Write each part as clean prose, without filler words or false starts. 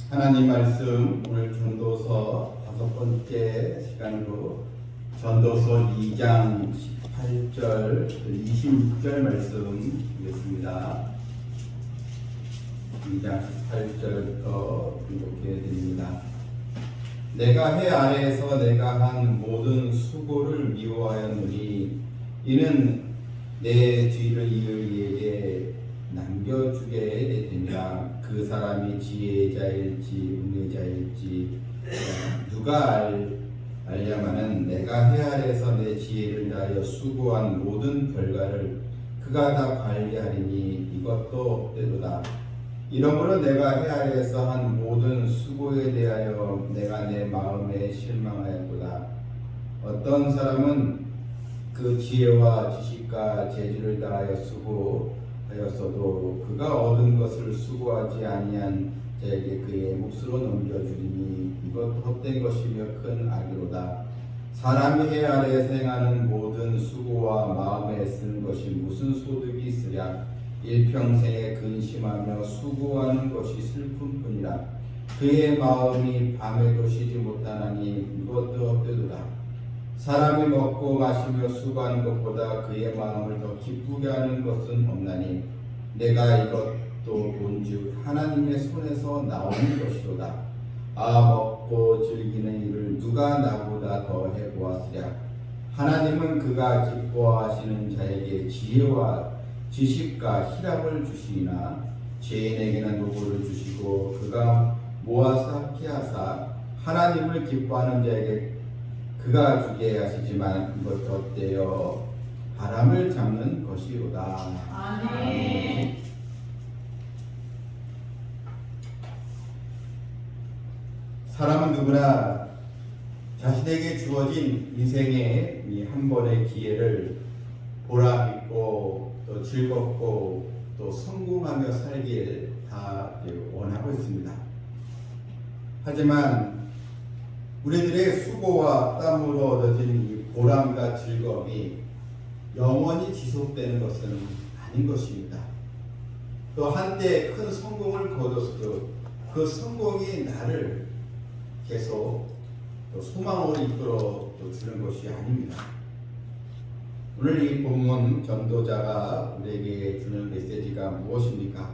하나님 말씀 오늘 전도서 5번째 시간으로 전도서 2장 18절 26절 말씀 보겠습니다. 2장 18절부터 읽게 드립니다. 내가 해 아래에서 내가 한 모든 수고를 미워하였노니 이는 내 뒤를 이을 이에게 남겨주게 되니라. 그 사람이 지혜자일지 은혜자일지 누가 알려마는 내가 해 아래에서 내 지혜를 다하여 수고한 모든 결과를 그가 다 관리하리니 이것도 때로다. 이러므로 내가 해 아래에서 한 모든 수고에 대하여 내가 내 마음에 실망하였도다. 어떤 사람은 그 지혜와 지식과 재주를 다하여 수고하였어도 그가 얻은 것을 수고하지 아니한 자에게 그의 몫으로 넘겨주리니 이것도 헛된 것이며 큰 악이로다. 사람이 해 아래에서 행하는 모든 수고와 마음에 쓰는 것이 무슨 소득이 있으랴. 일평생에 근심하며 수고하는 것이 슬픔뿐이라. 그의 마음이 밤에도 쉬지 못하나니 이것도 헛되도다. 사람이 먹고 마시며 수고하는 것보다 그의 마음을 더 기쁘게 하는 것은 없나니 내가 이것도 본즉 하나님의 손에서 나오는 것이로다. 먹고 즐기는 일을 누가 나보다 더 해보았으랴. 하나님은 그가 기뻐하시는 자에게 지혜와 지식과 희락을 주시나 죄인에게는 노고를 주시고 그가 모아서 합게 하사 하나님을 기뻐하는 자에게 그가 주게 하시지만 이것도 헛되어 바람을 잡는 것이로다. 아멘. 사람은 누구나 자신에게 주어진 인생의 이 한 번의 기회를 보람 있고 또 즐겁고 또 성공하며 살길 다 원하고 있습니다. 하지만 우리들의 수고와 땀으로 얻어진 이 보람과 즐거움이 영원히 지속되는 것은 아닌 것입니다. 또 한때 큰 성공을 거뒀어도 그 성공이 나를 계속 또 소망으로 이끌어 주는 것이 아닙니다. 오늘 이 본문 전도자가 우리에게 주는 메시지가 무엇입니까?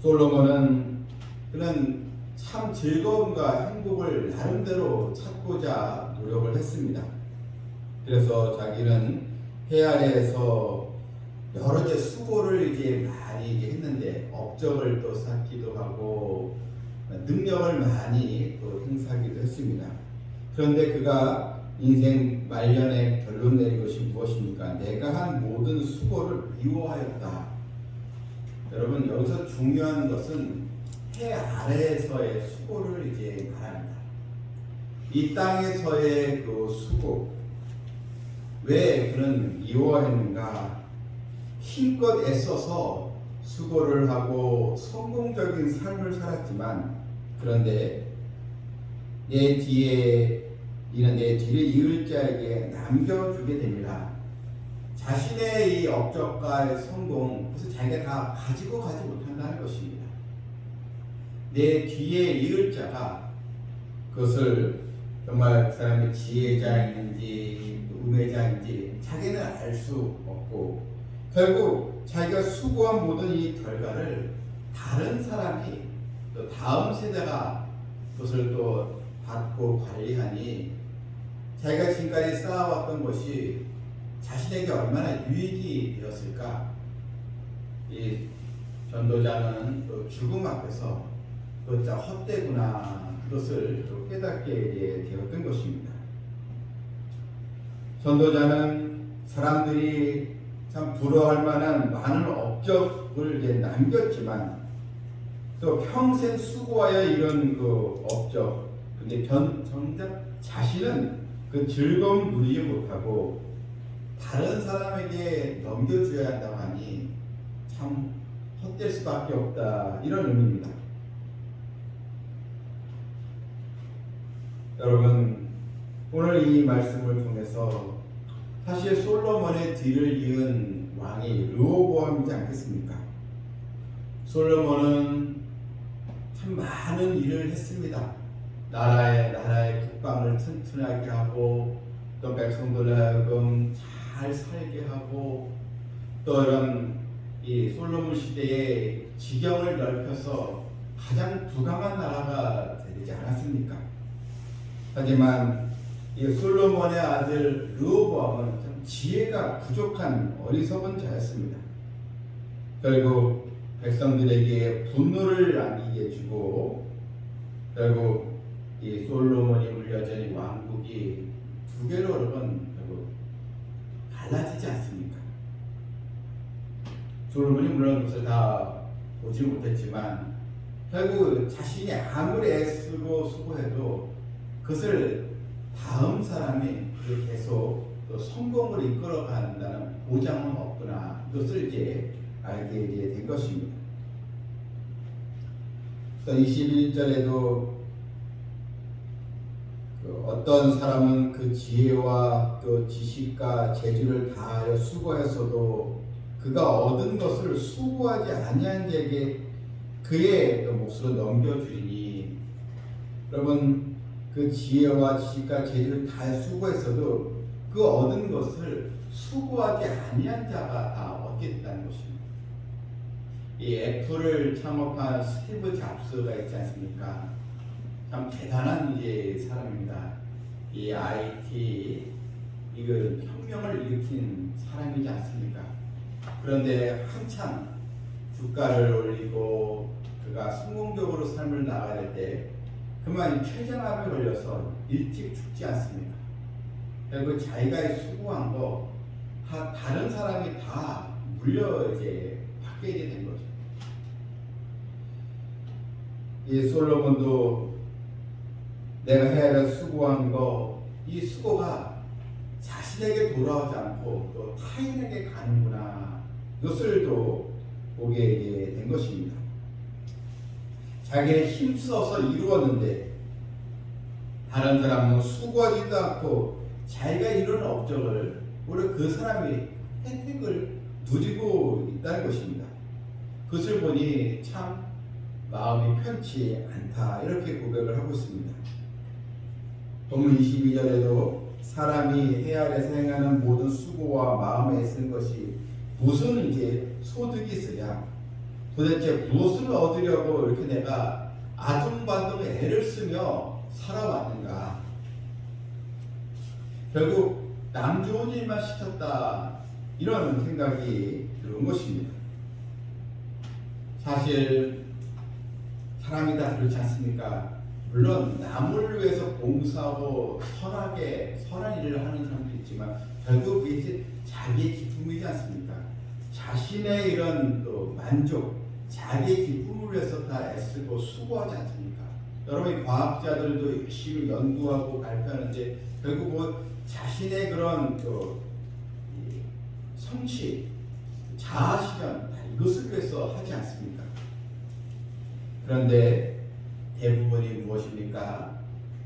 솔로몬은 그는 참 즐거움과 행복을 나름대로 찾고자 노력을 했습니다. 그래서 자기는 해 아래에서 여러 개 수고를 많이 했는데 업적을 또 쌓기도 하고 능력을 많이 또 행사하기도 했습니다. 그런데 그가 인생 말년에 결론 내린 것이 무엇입니까? 내가 한 모든 수고를 미워하였다. 여러분, 여기서 중요한 것은 해 아래에서의 수고를 말합니다. 이 땅에서의 그 수고, 왜 그는 미워했는가? 힘껏 애써서 수고를 하고 성공적인 삶을 살았지만, 그런데 이는 내 뒤를 이을 자에게 남겨주게 됩니다. 자신의 이 업적과 성공, 그래서 자기가 다 가지고 가지 못한다는 것입니다. 내 뒤에 이을 자가 그것을 정말 그 사람이 지혜자인지 은혜자인지 자기는 알 수 없고 결국 자기가 수고한 모든 이 결과를 다른 사람이 또 다음 세대가 그것을 또 받고 관리하니 자기가 지금까지 쌓아왔던 것이 자신에게 얼마나 유익이 되었을까? 이 전도자는 또 죽음 앞에서 진짜 헛되구나 그것을 또 깨닫게 되었던 것입니다. 전도자는 사람들이 참 부러워할 만한 많은 업적을 남겼지만 또 평생 수고하여 이런 그 업적, 근데 정작 자신은 그 즐거움 누리지 못하고 다른 사람에게 넘겨줘야 한다고 하니 참 헛될 수밖에 없다, 이런 의미입니다. 여러분, 오늘 이 말씀을 통해서 사실 솔로몬의 뒤를 이은 왕이 르호보암이지 않겠습니까? 솔로몬은 참 많은 일을 했습니다. 나라의 국방을 튼튼하게 하고 또 백성들을 하여금 잘 살게 하고 또 이런 이 솔로몬 시대의 지경을 넓혀서 가장 부강한 나라가 되지 않았습니까? 하지만 이 솔로몬의 아들 르호보암은 참 지혜가 부족한 어리석은 자였습니다. 결국 백성들에게 분노를 안기게 주고 결국 이 솔로몬이 물려진 이 왕국이 두 개로 여러분 결국 갈라지지 않습니까? 솔로몬이 물론 그것을 다 보지 못했지만 결국 자신이 아무리 애쓰고 수고해도 그것을 다음 사람이 계속 또 성공을 이끌어 간다는 보장은 없구나. 이것을 이제 알게 된 것입니다. 또 21절에도 어떤 사람은 그 지혜와 또 지식과 재주를 다하여 수고해서도 그가 얻은 것을 수고하지 아니한 자에게 그의 몫으로 넘겨주리니, 여러분 그 지혜와 지식과 재주를 다해 수고했어도 그 얻은 것을 수고하지 아니한 자가 다 얻겠다는 것입니다. 이 애플을 창업한 스티브 잡스가 있지 않습니까? 참 대단한 이제 사람입니다. 이 IT 이걸 혁명을 일으킨 사람이지 않습니까? 그런데 한참 주가를 올리고 그가 성공적으로 삶을 나가야 때 그만 췌장암에 걸려서 일찍 죽지 않습니까? 결국 자기가 수고한 거 다른 사람이 다 물려 이제 받게 된 거죠. 이 솔로몬도 내가 해야 할 수고한 거, 이 수고가 자신에게 돌아오지 않고 또 타인에게 가는구나. 이것을 또 보게 된 것입니다. 자기의 힘써서 이루었는데 다른 사람은 수고하지도 않고 자기가 이룬 업적을 오히려 그 사람이 혜택을 누리고 있다는 것입니다. 그것을 보니 참 마음이 편치 않다, 이렇게 고백을 하고 있습니다. 본문 22절에도 사람이 해야 할 행하는 모든 수고와 마음에 애쓰는 것이 무슨 이제 소득이 있으냐, 도대체 무엇을 얻으려고 이렇게 내가 아둥바둥 애를 쓰며 살아왔는가. 결국 남 좋은 일만 시켰다, 이런 생각이 드는 것입니다. 사실 사람이 다 그렇지 않습니까? 물론 남을 위해서 봉사하고 선한 일을 하는 사람도 있지만 결국 이제 자기의 기쁨이지 않습니까? 자신의 이런 또 만족, 자기의 기쁨을 위해서 다 애쓰고 수고하지 않습니까? 여러분 과학자들도 열심히 연구하고 발표하는데 결국 뭐 자신의 그런 또 성취, 자아 실현, 이것을 위해서 하지 않습니까? 그런데 대부분이 무엇입니까?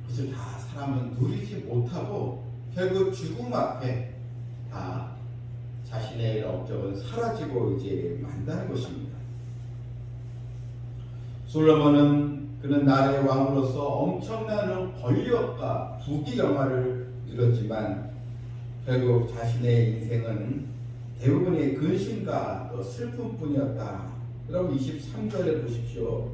그것을 다 사람은 누리지 못하고 결국 죽음 앞에 다 자신의 업적은 사라지고 이제 만다는 것입니다. 솔로몬은 그는 나라의 왕으로서 엄청난 권력과 부귀 영화를 이뤘지만 결국 자신의 인생은 대부분의 근심과 또 슬픔뿐이었다. 여러분 23절에 보십시오.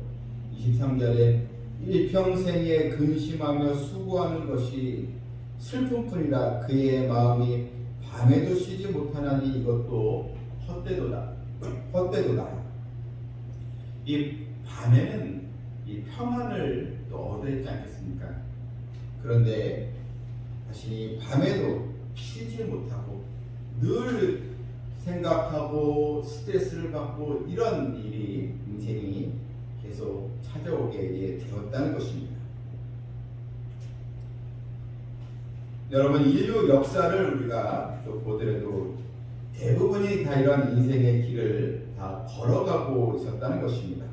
23절에 일평생에 근심하며 수고하는 것이 슬픔뿐이라 그의 마음이 밤에도 쉬지 못하나니 이것도 헛되도다. 이 밤에는 이 평안을 또 얻었지 않겠습니까? 그런데 자신이 밤에도 쉬지 못하고 늘 생각하고 스트레스를 받고 이런 일이 인생이 계속 찾아오게 되었다는 것입니다. 여러분 인류 역사를 우리가 또 보더라도 대부분이 다 이런 인생의 길을 다 걸어가고 있었다는 것입니다.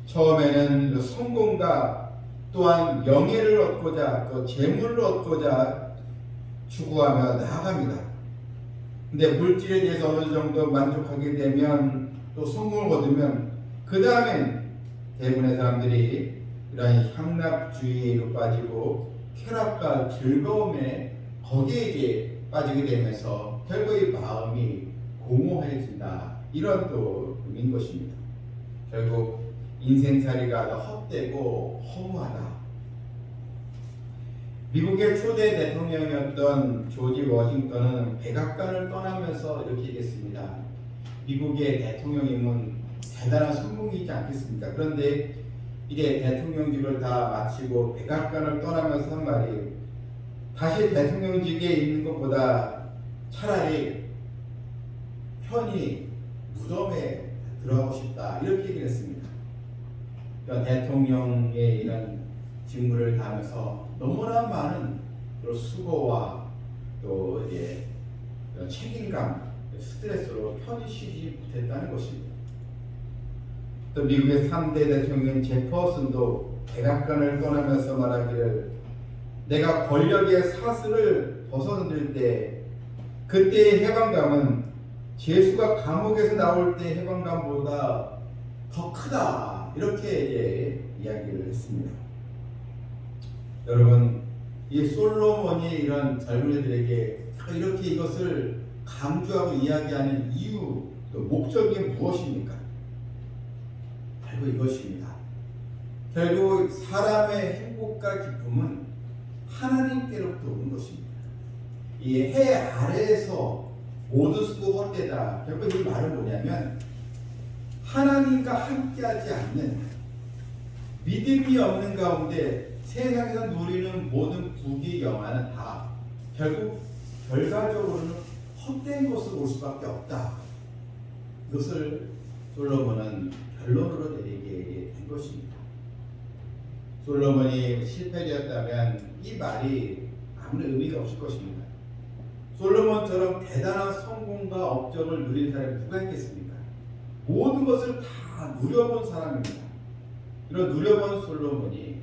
처음에는 성공과 또한 명예를 얻고자 또 재물을 얻고자 추구하며 나아갑니다. 근데 물질에 대해서 어느 정도 만족하게 되면 또 성공을 얻으면 그 다음엔 대부분의 사람들이 이런 향락주의로 빠지고 쾌락과 즐거움에 거기에 이제 빠지게 되면서 결국 이 마음이 공허해진다. 이런 또 의미인 것입니다. 결국 인생살이가 헛되고 허무하다. 미국의 초대 대통령이었던 조지 워싱턴은 백악관을 떠나면서 이렇게 얘기했습니다. 미국의 대통령임은 대단한 성공이지 않겠습니까? 그런데 이제 대통령직을 다 마치고 백악관을 떠나면서 한 말이, 다시 대통령직에 있는 것보다 차라리 편히 무덤에 들어가고 싶다. 이렇게 얘기를 했습니다. 그러니까 대통령의 이런 직무를 다하면서 너무나 많은 수고와 또 이제 책임감, 스트레스로 편히 쉬지 못했다는 것입니다. 또 미국의 3대 대통령 제퍼슨도 백악관을 떠나면서 말하기를, 내가 권력의 사슬을 벗어들 때 그때의 해방감은 죄수가 감옥에서 나올 때 해방감보다 더 크다. 이렇게 이제 이야기를 했습니다. 여러분, 이 솔로몬이 이런 젊은이들에게 이렇게 이것을 강조하고 이야기하는 이유, 또 목적이 무엇입니까? 바로 이것입니다. 결국 사람의 행복과 기쁨은 하나님께로부터 오는 것입니다. 이 해 아래에서 모든 수고 헛되다. 결국 이 말은 뭐냐면, 하나님과 함께하지 않는, 믿음이 없는 가운데 세상에서 누리는 모든 부귀 영화는 다 결국 결과적으로는 헛된 것으로 올 수밖에 없다. 이것을 솔로몬은 결론으로 내리게 된 것입니다. 솔로몬이 실패되었다면 이 말이 아무런 의미가 없을 것입니다. 솔로몬처럼 대단한 성공과 업적을 누린 사람이 누가 있겠습니까? 모든 것을 다 누려본 사람입니다. 이런 누려본 솔로몬이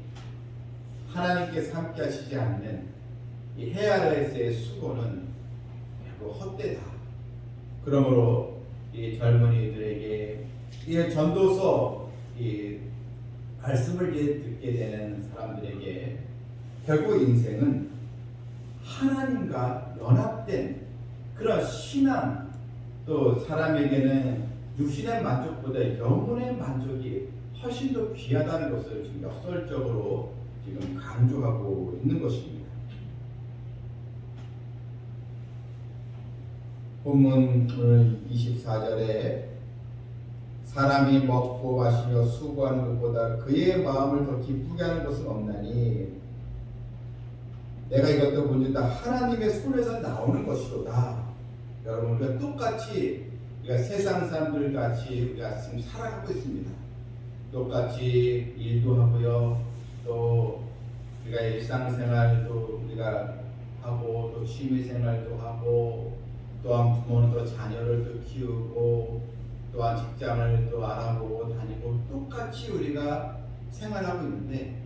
하나님께서 함께 하시지 않는 이 해 아래에서의 수고는 결국 헛되다. 그러므로 이 젊은이들에게 이 전도서 이 말씀을 듣게 되는 사람들에게 결국 인생은 하나님과 연합된 그런 신앙, 또 사람에게는 육신의 만족보다 영혼의 만족이 훨씬 더 귀하다는 것을 지금 역설적으로 지금 강조하고 있는 것입니다. 본문 오늘 24절에 사람이 먹고 마시며 수고하는 것보다 그의 마음을 더 기쁘게 하는 것은 없나니 내가 이것도 본즉 다 하나님의 손에서 나오는 것이로다. 여러분, 우리가 똑같이 우리가 세상 사람들 같이 우리가 지금 살아가고 있습니다. 똑같이 일도 하고요, 또 우리가 일상생활도 우리가 하고, 또 취미생활도 하고, 또한 부모는 또 자녀를 또 키우고, 또한 직장을 또 알아보고 다니고, 똑같이 우리가 생활하고 있는데,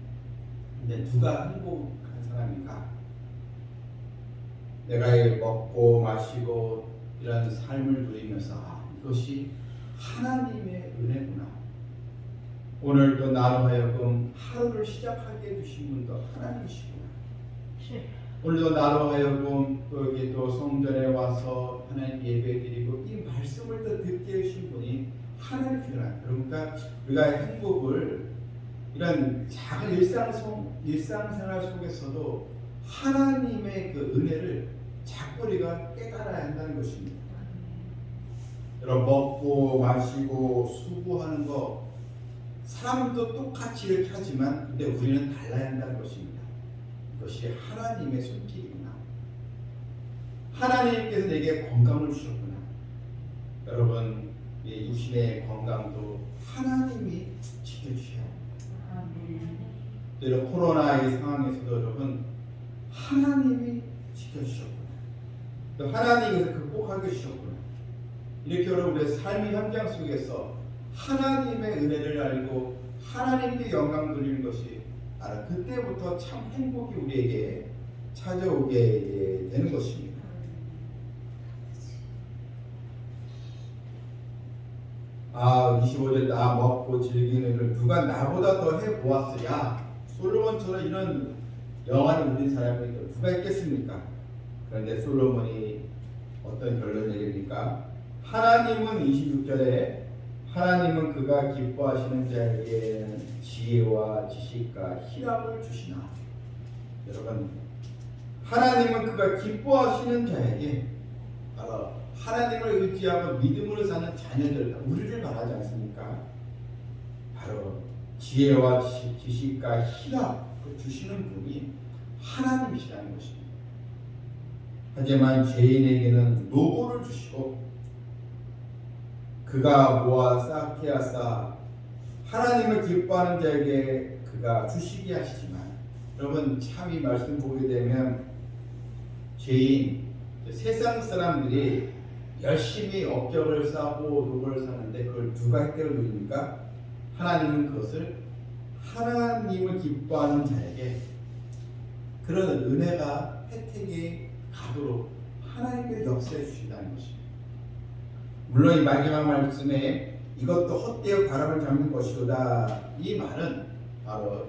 근데 누가 행복한 사람인가? 내가 먹고 마시고 이런 삶을 누리면서 이것이 하나님의 은혜구나. 오늘도 나로 하여금 하루를 시작하게 해주신 분도 하나님이시구나. 오늘도 나로 하여금 또 여기 또 성전에 와서 하나님 예배드리고 이 말씀을 또 듣게 해주신 분이 하나님이시구나. 그러니까 우리가 행복을 이런 작은 일상생활 속에서도 하나님의 그 은혜를 자꾸 우리가 깨달아야 한다는 것입니다. 여러분, 먹고 마시고 수고하는 거 사람도 똑같이 이렇게 하지만 근데 우리는 달라야 한다는 것입니다. 이것이 하나님의 손길이구나. 하나님께서 내게 건강을 주셨구나. 여러분, 이 육신의 건강도 하나님이 지켜주셔야 합니다. 이런 코로나 이 상황에서도 여러분 하나님이 지켜주셨구나. 또 하나님이 그것을 극복하게 해주셨구나. 이렇게 여러분 우리의 삶의 현장 속에서 하나님의 은혜를 알고 하나님께 영광 돌리는 것이 바로 그때부터 참 행복이 우리에게 찾아오게 되는 것입니다. 25절 나 먹고 즐기는 걸 누가 나보다 더 해보았어. 야, 솔로몬처럼 이런 영화를 누린 사람이 누가 있겠습니까? 그런데 솔로몬이 어떤 결론을 내립니까? 하나님은 26절에 하나님은 그가 기뻐하시는 자에게 지혜와 지식과 희락을 주시나. 여러분, 하나님은 그가 기뻐하시는 자에게 바로 하나님을 의지하고 믿음으로 사는 자녀들, 우리를 말하지 않습니까? 바로 지혜와 지식과 희락을 주시는 분이 하나님이시라는 것입니다. 하지만 죄인에게는 노고를 주시고 그가 모아 쌓게 하사 하나님을 기뻐하는 자에게 그가 주시게 하시지만, 여러분 참 이 말씀 보게 되면 죄인, 세상 사람들이 열심히 업적을 쌓고 노고를 사는데 그걸 누가 혜택을 누립니까? 하나님은 그것을 하나님을 기뻐하는 자에게 그런 은혜가 혜택이 가도록 하나님의 역사해 주신다는 것입니다. 물론 이 마지막 말씀에 이것도 헛되어 바람을 잡는 것이로다, 이 말은 바로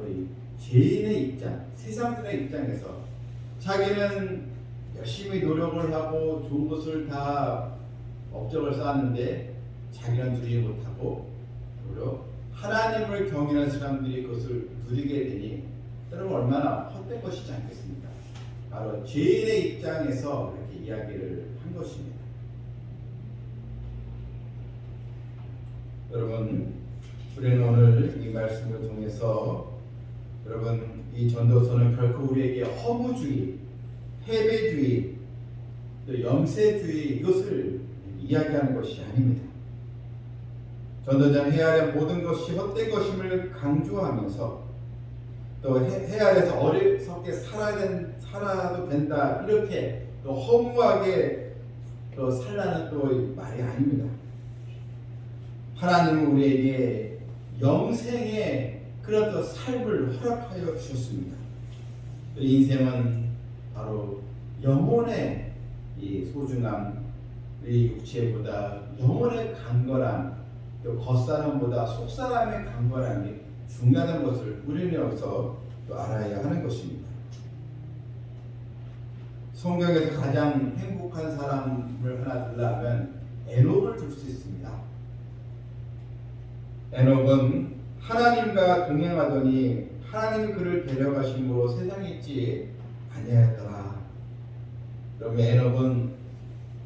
이 죄인의 입장, 세상들의 입장에서 자기는 열심히 노력을 하고 좋은 것을 다 업적을 쌓았는데 자기는 누리지 못하고 오히려 하나님을 경외하는 사람들이 그것을 누리게 되니 여러분 얼마나 헛된 것이지 않겠습니까? 바로 죄인의 입장에서 이렇게 이야기를 한 것입니다. 여러분, 우리는 오늘 이 말씀을 통해서 여러분 이 전도서는 결코 우리에게 허무주의, 패배주의, 또 염세주의 이것을 이야기하는 것이 아닙니다. 전도자는 해 아래 모든 것이 헛된 것임을 강조하면서 또 해 아래서 어리석게 살아도 된다, 이렇게 또 허무하게 또 살라는 또 말이 아닙니다. 하나님은 우리에게 영생의 그런 또 삶을 허락하여 주셨습니다. 인생은 바로 영혼의 이 소중함, 이 육체보다 영혼의 강건함, 또 겉사람보다 속사람의 강건함이 중요하다는 것을 우리는 여기서 또 알아야 하는 것입니다. 성경에서 가장 행복한 사람을 하나 들라면 에녹을 들 수 있습니다. 에녹은 하나님과 동행하더니 하나님이 그를 데려가심으로 세상에 있지 아니하였더라. 그러면 에녹은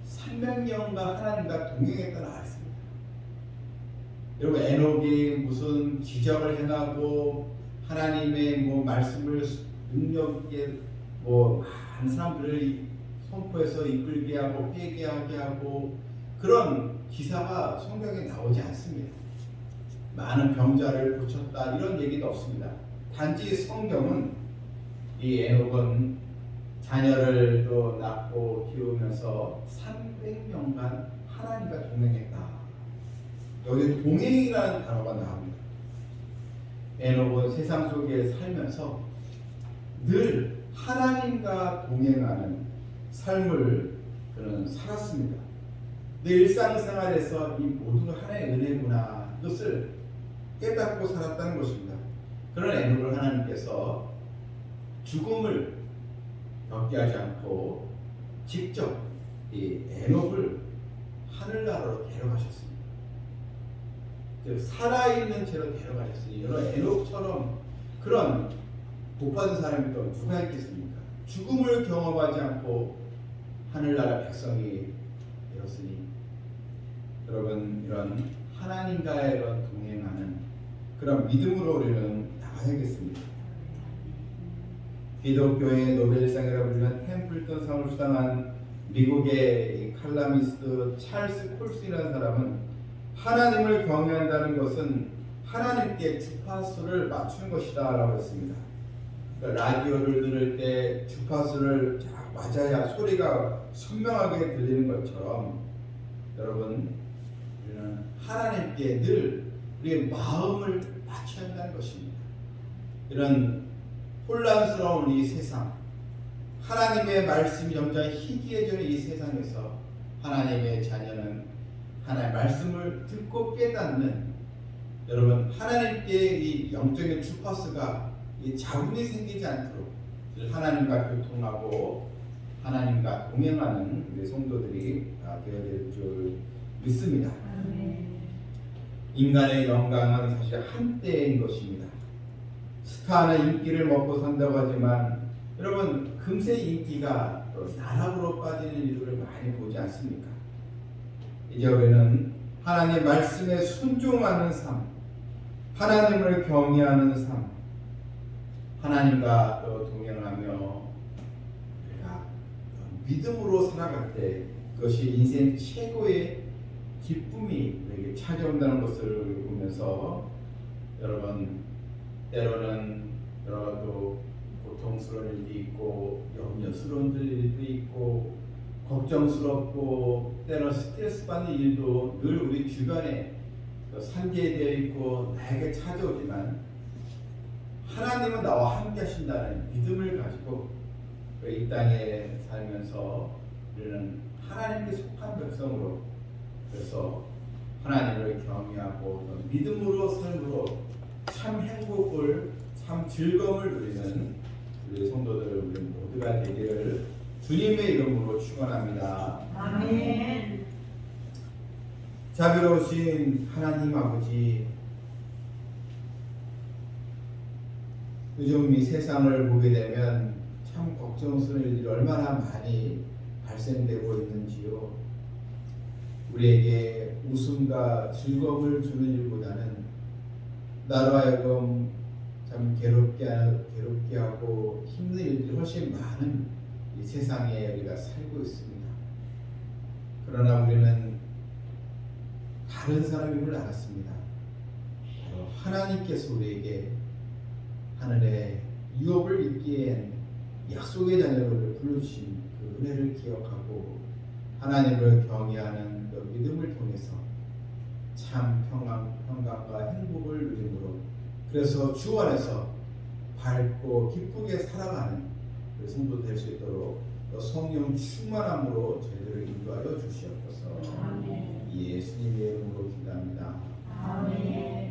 300년간 하나님과 동행했다는 알았습니다. 여러분, 에녹이 무슨 기적을 행하고 하나님의 말씀을 능력 있게 많은 사람들을 선포해서 이끌게 하고 회개하게 하고 그런 기사가 성경에 나오지 않습니다. 많은 병자를 고쳤다 이런 얘기도 없습니다. 단지 성경은 이 에녹은 자녀를 또 낳고 키우면서 300년간 하나님과 동행했다. 여기 동행이라는 단어가 나옵니다. 에녹은 세상 속에 살면서 늘 하나님과 동행하는 삶을 그는 살았습니다. 내 일상생활에서 이 모든 하나의 은혜구나, 이것을 깨닫고 살았다는 것입니다. 그런 에녹을 하나님께서 죽음을 겪게 하지 않고 직접 이 에녹을 하늘나라로 데려가셨습니다. 즉 살아있는 채로 데려가셨으니 여러분, 에녹처럼 그런 복받은 사람이 또 누가 있겠습니까? 죽음을 경험하지 않고 하늘나라 백성이 되었으니 여러분, 이런 하나님과의 이런 동행하는 그런 믿음으로 우리는 나가야겠습니다. 기독교의 노벨상이라고 불리는 템플턴상을 수상한 미국의 칼럼니스트 찰스 콜스라는 사람은 하나님을 경외한다는 것은 하나님께 주파수를 맞추는 것이다 라고 했습니다. 그러니까 라디오를 들을 때 주파수를 쫙 맞아야 소리가 선명하게 들리는 것처럼 여러분, 우리는 하나님께 늘 우리의 마음을 맞춰야 한다는 것입니다. 이런 혼란스러운 이 세상, 하나님의 말씀이 점점 희귀해지는 이 세상에서 하나님의 자녀는 하나님의 말씀을 듣고 깨닫는, 여러분 하나님께 이 영적인 주파수가 이 잡음이 생기지 않도록 하나님과 교통하고 하나님과 동행하는 우리 성도들이 되어야 될 줄 믿습니다. 인간의 영광은 사실 한때인 것입니다. 스타나 인기를 먹고 산다고 하지만 여러분 금세 인기가 또 나락으로 빠지는 일들을 많이 보지 않습니까? 이제 우리는 하나님의 말씀에 순종하는 삶, 하나님을 경외하는 삶, 하나님과 또 동행하며 우리가 믿음으로 살아갈 때 그것이 인생 최고의 기쁨이 우리에게 찾아온다는 것을 보면서 여러분 때로는 여러 또 고통스러운 일도 있고 염려스러운 일도 있고 걱정스럽고 때로 스트레스 받는 일도 늘 우리 주변에 산재되어 있고 나에게 찾아오지만 하나님은 나와 함께 하신다는 믿음을 가지고 이 땅에 살면서 우리는 하나님께 속한 백성으로, 그래서 하나님을 경외하고 믿음으로 삶으로 참 행복을, 참 즐거움을 누리는 우리 성도들 우리 모두가 되기를 주님의 이름으로 축원합니다. 아멘. 자비로우신 하나님 아버지, 요즘 이 세상을 보게 되면 참 걱정스러운 일들이 얼마나 많이 발생되고 있는지요. 우리에게 웃음과 즐거움을 주는 일보다는 나로 하여금 참 괴롭게 하고 힘든 일들이 훨씬 많은 이 세상에 우리가 살고 있습니다. 그러나 우리는 다른 사람임을 알았습니다. 바로 하나님께서 우리에게 하늘에 유업을 있기엔 약속의 자녀를 불러주신 그 은혜를 기억하고 하나님을 경외하는 그 믿음을 통해서 참 평강과 행복을 누림으로, 그래서 주 안에서 밝고 기쁘게 살아가는 그 성도 될 수 있도록 성령 충만함으로 저희들을 인도하여 주시옵소서. 아멘. 예수님의 이름으로 기도합니다. 아멘.